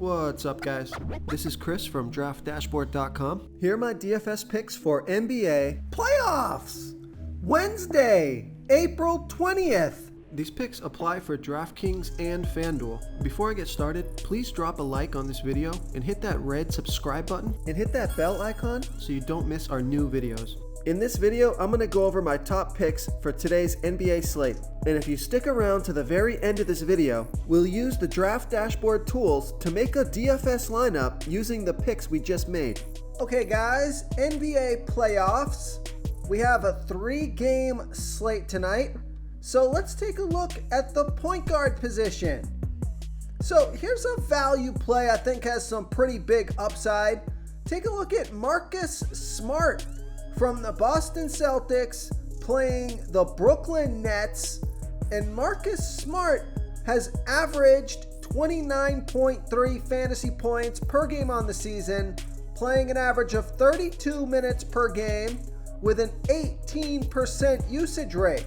What's up, guys? This is Chris from DraftDashboard.com. Here are my DFS picks for NBA playoffs. Wednesday, April 20th. These picks apply for DraftKings and FanDuel. Before I get started, please drop a like on this video and hit that red subscribe button and hit that bell icon so you don't miss our new videos. In this video, I'm going to go over my top picks for today's NBA slate. And if you stick around to the very end of this video, we'll use the Draft Dashboard tools to make a DFS lineup using the picks we just made. Okay guys, NBA playoffs. We have a 3-game slate tonight. So let's take a look at the point guard position. So here's a value play I think has some pretty big upside. Take a look at Marcus Smart from the Boston Celtics playing the Brooklyn Nets. And Marcus Smart has averaged 29.3 fantasy points per game on the season, playing an average of 32 minutes per game with an 18% usage rate.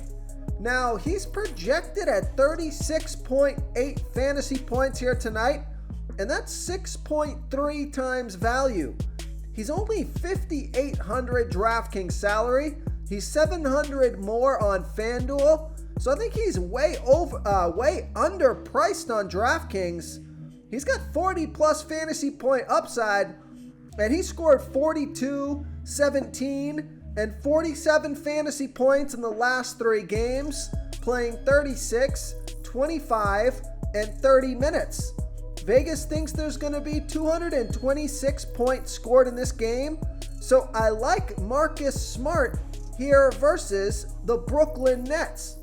Now, he's projected at 36.8 fantasy points here tonight, and that's 6.3 times value. He's only $5,800 DraftKings salary. He's $700 more on FanDuel. So I think he's way underpriced on DraftKings. He's got 40 plus fantasy point upside, and he scored 42, 17, and 47 fantasy points in the last 3 games, playing 36, 25, and 30 minutes. Vegas thinks there's going to be 226 points scored in this game, so I like Marcus Smart here versus the Brooklyn Nets.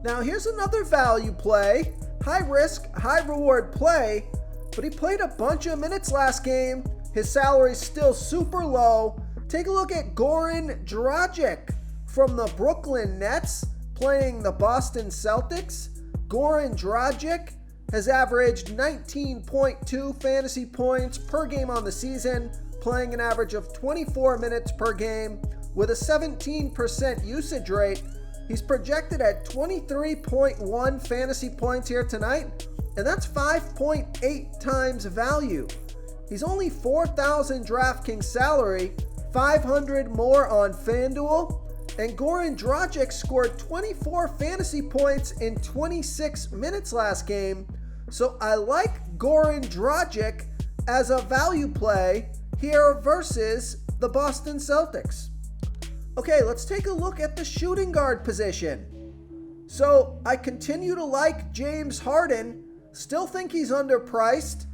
Now here's another value play, high risk, high reward play, but he played a bunch of minutes last game. His salary's still super low. Take a look at Goran Dragic from the Brooklyn Nets playing the Boston Celtics. Goran Dragic has averaged 19.2 fantasy points per game on the season, playing an average of 24 minutes per game with a 17% usage rate. He's projected at 23.1 fantasy points here tonight, and that's 5.8 times value. He's only $4,000 DraftKings salary, $500 more on FanDuel, and Goran Dragic scored 24 fantasy points in 26 minutes last game. So I like Goran Dragic as a value play here versus the Boston Celtics. Okay, let's take a look at the shooting guard position. So I continue to like James Harden, still think he's underpriced.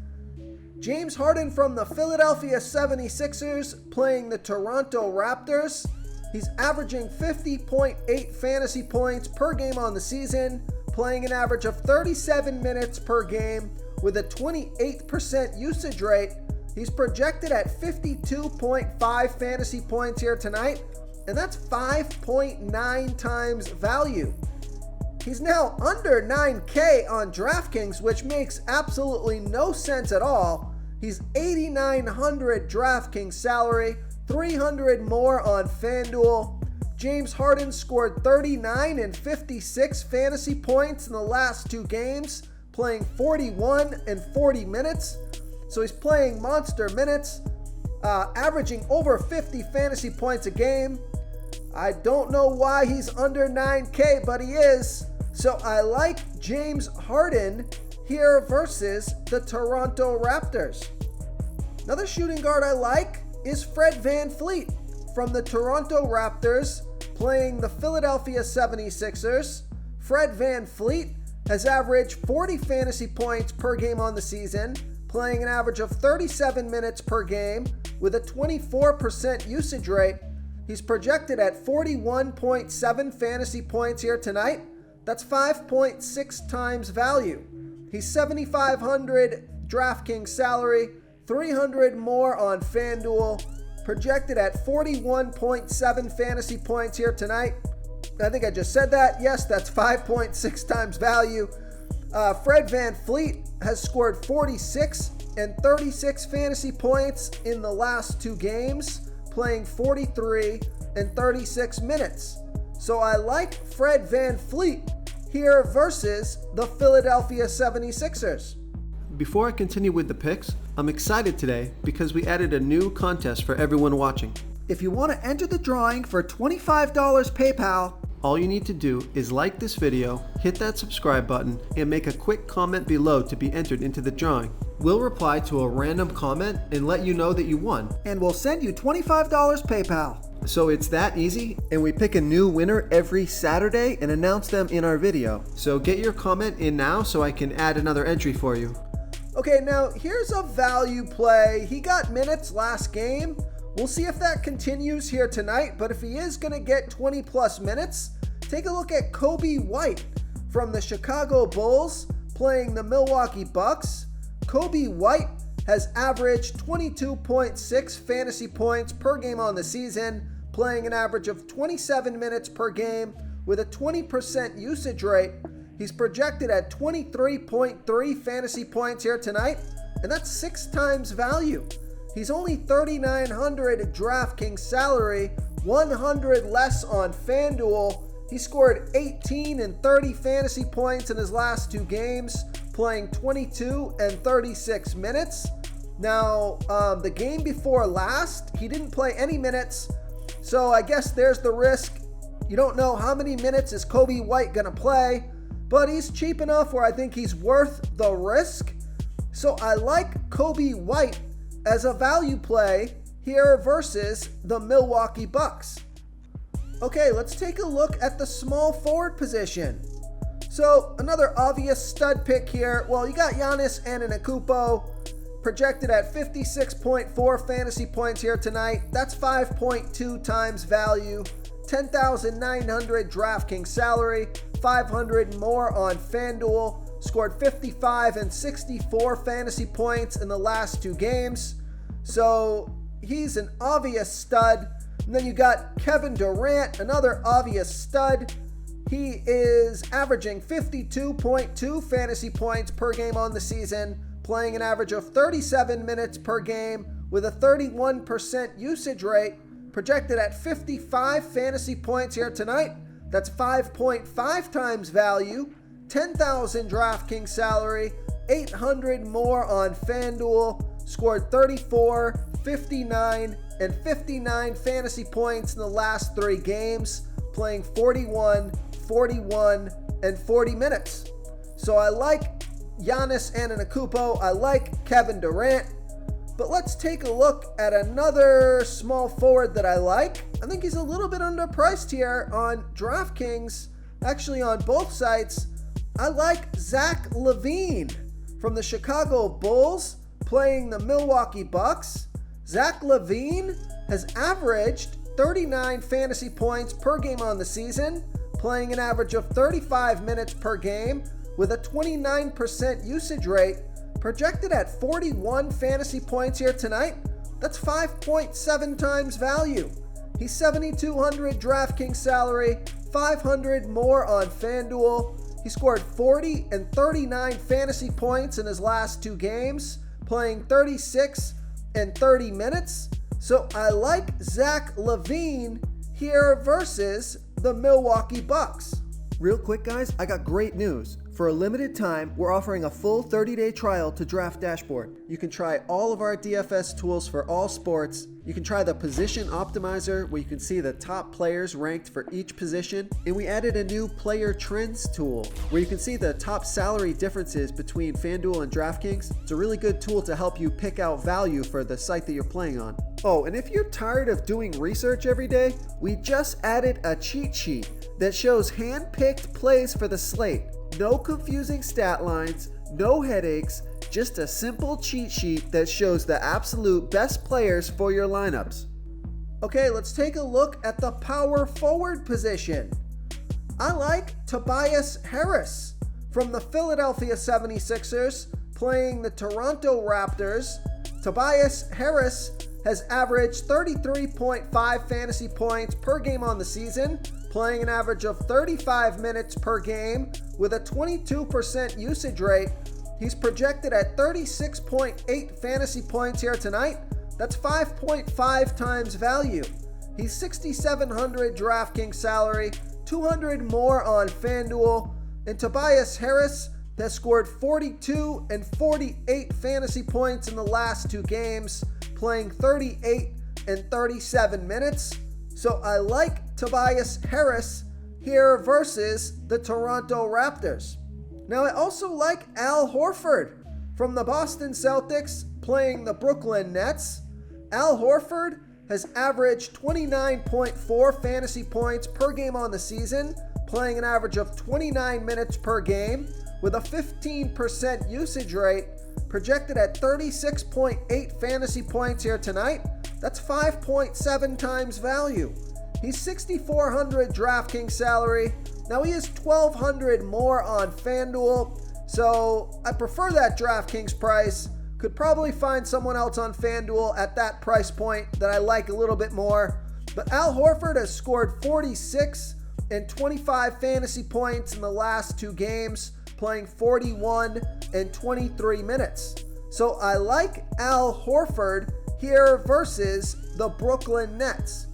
James Harden from the Philadelphia 76ers playing the Toronto Raptors. He's averaging 50.8 fantasy points per game on the season, playing an average of 37 minutes per game with a 28% usage rate. He's projected at 52.5 fantasy points here tonight, and that's 5.9 times value. He's now under 9K on DraftKings, which makes absolutely no sense at all. He's $8,900 DraftKings salary, $300 more on FanDuel. James Harden scored 39 and 56 fantasy points in the last 2 games, playing 41 and 40 minutes. So he's playing monster minutes, averaging over 50 fantasy points a game. I don't know why he's under 9K, but he is. So I like James Harden here versus the Toronto Raptors. Another shooting guard I like is Fred VanVleet from the Toronto Raptors playing the Philadelphia 76ers. Fred VanVleet has averaged 40 fantasy points per game on the season, playing an average of 37 minutes per game with a 24% usage rate. He's projected at 41.7 fantasy points here tonight. That's 5.6 times value. He's $7,500 DraftKings salary, $300 more on FanDuel, projected at 41.7 fantasy points here tonight. I think I just said that. Yes, that's 5.6 times value. Fred VanVleet has scored 46 and 36 fantasy points in the last 2 games, playing 43 and 36 minutes. So I like Fred VanVleet here versus the Philadelphia 76ers. Before I continue with the picks, I'm excited today because we added a new contest for everyone watching. If you want to enter the drawing for $25 PayPal, all you need to do is like this video, hit that subscribe button, and make a quick comment below to be entered into the drawing. We'll reply to a random comment and let you know that you won. And we'll send you $25 PayPal. So it's that easy, and we pick a new winner every Saturday and announce them in our video. So get your comment in now so I can add another entry for you. Okay, now here's a value play. He got minutes last game. We'll see if that continues here tonight, but if he is going to get 20 plus minutes, take a look at Kobe White from the Chicago Bulls playing the Milwaukee Bucks. Kobe White has averaged 22.6 fantasy points per game on the season, playing an average of 27 minutes per game with a 20% usage rate. He's projected at 23.3 fantasy points here tonight, and that's 6 times value. He's only $3,900 DraftKings salary, 100 less on FanDuel. He scored 18 and 30 fantasy points in his last 2 games, playing 22 and 36 minutes. Now, the game before last, he didn't play any minutes, so I guess there's the risk. You don't know how many minutes is Kobe White going to play, but he's cheap enough where I think he's worth the risk. So I like Kobe White as a value play here versus the Milwaukee Bucks. Okay, let's take a look at the small forward position. So another obvious stud pick here. Well, you got Giannis Antetokounmpo projected at 56.4 fantasy points here tonight. That's 5.2 times value. 10,900 DraftKings salary, 500 more on FanDuel. Scored 55 and 64 fantasy points in the last 2 games. So he's an obvious stud. And then you got Kevin Durant, another obvious stud. He is averaging 52.2 fantasy points per game on the season, playing an average of 37 minutes per game with a 31% usage rate, projected at 55 fantasy points here tonight. That's 5.5 times value, 10,000 DraftKings salary, 800 more on FanDuel, scored 34, 59, and 59 fantasy points in the last 3 games, playing 41, 41, and 40 minutes. So I like Giannis Antetokounmpo, I like Kevin Durant, but let's take a look at another small forward that I like. I think he's a little bit underpriced here on DraftKings, actually on both sites. I like Zach LaVine from the Chicago Bulls playing the Milwaukee Bucks. Zach LaVine has averaged 39 fantasy points per game on the season, playing an average of 35 minutes per game with a 29% usage rate, projected at 41 fantasy points here tonight. That's 5.7 times value. He's 7,200 DraftKings salary, 500 more on FanDuel. He scored 40 and 39 fantasy points in his last 2 games, playing 36 and 30 minutes. So I like Zach LaVine here versus the Milwaukee Bucks. Real quick, guys, I got great news. For a limited time, we're offering a full 30-day trial to Draft Dashboard. You can try all of our DFS tools for all sports. You can try the Position Optimizer, where you can see the top players ranked for each position. And we added a new Player Trends tool, where you can see the top salary differences between FanDuel and DraftKings. It's a really good tool to help you pick out value for the site that you're playing on. Oh, and if you're tired of doing research every day, we just added a cheat sheet that shows hand-picked plays for the slate. No confusing stat lines, no headaches, just a simple cheat sheet that shows the absolute best players for your lineups. Okay, let's take a look at the power forward position. I like Tobias Harris from the Philadelphia 76ers playing the Toronto Raptors. Tobias Harris has averaged 33.5 fantasy points per game on the season, playing an average of 35 minutes per game with a 22% usage rate. He's projected at 36.8 fantasy points here tonight. That's 5.5 times value. He's 6,700 DraftKings salary, 200 more on FanDuel. And Tobias Harris has scored 42 and 48 fantasy points in the last 2 games, playing 38 and 37 minutes. So I like Tobias Harris here versus the Toronto Raptors. Now I also like Al Horford from the Boston Celtics playing the Brooklyn Nets. Al Horford has averaged 29.4 fantasy points per game on the season, playing an average of 29 minutes per game with a 15% usage rate, projected at 36.8 fantasy points here tonight. That's 5.7 times value. He's 6,400 DraftKings salary. Now he is 1,200 more on FanDuel, so I prefer that DraftKings price. Could probably find someone else on FanDuel at that price point that I like a little bit more. But Al Horford has scored 46 and 25 fantasy points in the last 2 games, playing 41 and 23 minutes. So I like Al Horford here versus the Brooklyn Nets.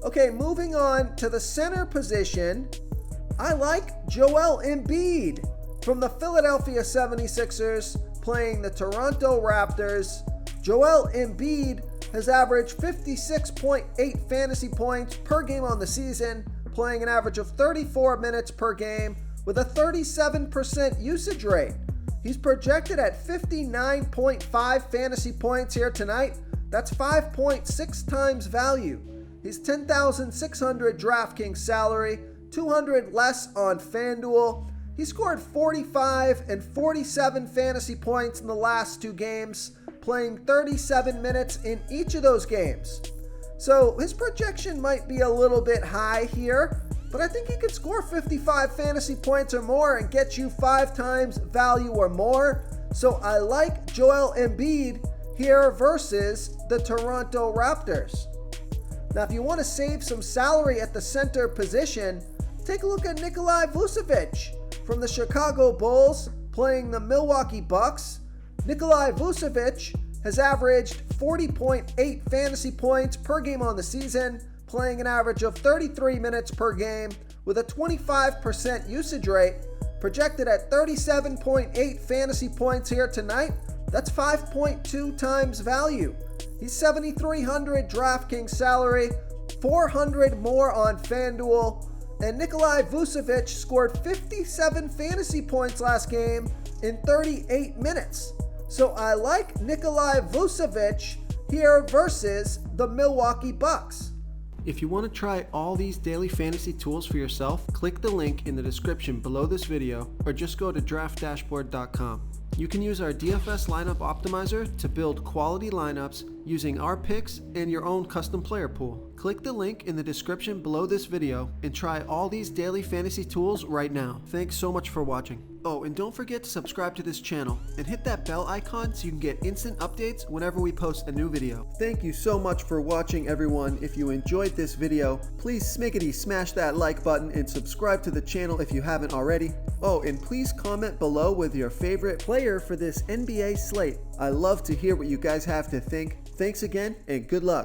Okay, moving on to the center position, I like Joel Embiid from the Philadelphia 76ers playing the Toronto Raptors. Joel Embiid has averaged 56.8 fantasy points per game on the season, playing an average of 34 minutes per game with a 37% usage rate. He's projected at 59.5 fantasy points here tonight. That's 5.6 times value. He's 10,600 DraftKings salary, 200 less on FanDuel. He scored 45 and 47 fantasy points in the last 2 games, playing 37 minutes in each of those games. So his projection might be a little bit high here, but I think he could score 55 fantasy points or more and get you 5 times value or more. So I like Joel Embiid here versus the Toronto Raptors. Now, if you want to save some salary at the center position, take a look at Nikolai Vucevic from the Chicago Bulls playing the Milwaukee Bucks. Nikolai Vucevic has averaged 40.8 fantasy points per game on the season, playing an average of 33 minutes per game with a 25% usage rate, projected at 37.8 fantasy points here tonight. That's 5.2 times value. He's 7,300 DraftKings salary, 400 more on FanDuel, and Nikolai Vucevic scored 57 fantasy points last game in 38 minutes. So I like Nikolai Vucevic here versus the Milwaukee Bucks. If you want to try all these daily fantasy tools for yourself, click the link in the description below this video or just go to draftdashboard.com. You can use our DFS lineup optimizer to build quality lineups using our picks and your own custom player pool. Click the link in the description below this video and try all these daily fantasy tools right now. Thanks so much for watching. Oh, and don't forget to subscribe to this channel and hit that bell icon so you can get instant updates whenever we post a new video. Thank you so much for watching, everyone. If you enjoyed this video, please smiggity smash that like button and subscribe to the channel if you haven't already. Oh, and please comment below with your favorite player for this NBA slate. I love to hear what you guys have to think. Thanks again and good luck.